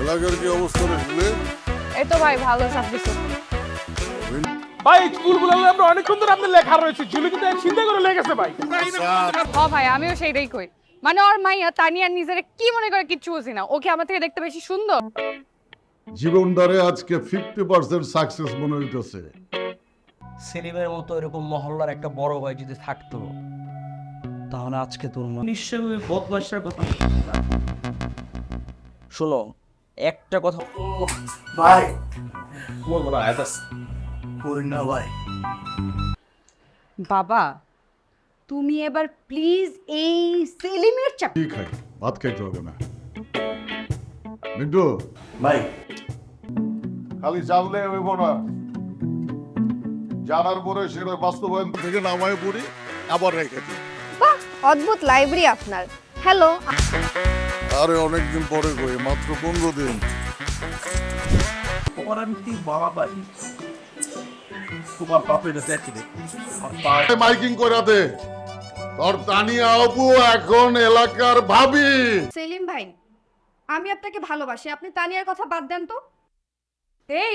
এলাকার কি অবস্থা রে শুনলে? এই তো ভাই ভালো সব কিছু। ভাই স্কুলগুলো আমরা অনেকক্ষণ ধরে আপনার লেখা রয়েছে ঝুলি কিন্তু চিন্তা করে লেগেছে ভাই। ভাই আমিও সেইটাই কই, মানে ওর মাইয়া তানিয়া নিজের কি মনে করে কিচ্ছু বুঝি না, ওকে আমার থেকে দেখতে বেশি সুন্দর। জীবনটারে আজকে 50% সাকসেস মনে হইতেছে। সেলিমের মতো এরকম মহল্লার একটা বড় ভাই যদি থাকতো তাহলে আজকে তোর নিশ্চয়ই বদমাশের কথা। শোনো একটা কথা ভাই বলবো না এত করি না ভাই। বাবা তুমি এবার প্লিজ এই সেলিমের চাপ। কি খাই? ভাত খাইতে হবে না। মিন্টু ভাই খালি জানলে হইব না, জানার পরে সেটা বাস্তবায়ন থেকে নামায় পড়ি আবার রেখে দিই। বাহ, অদ্ভুত লাইব্রেরি আপনার। হ্যালো, আরে অনেকদিন পরে কই, মাত্র 15 দিন। মাইকিং করে দে, তোর তানিয়া আপু এখন এলাকার ভাবি। সেলিম ভাই, আমি আপনাকে ভালোবাসি, আপনি তানিয়ার কথা বাদ দেন তো। এই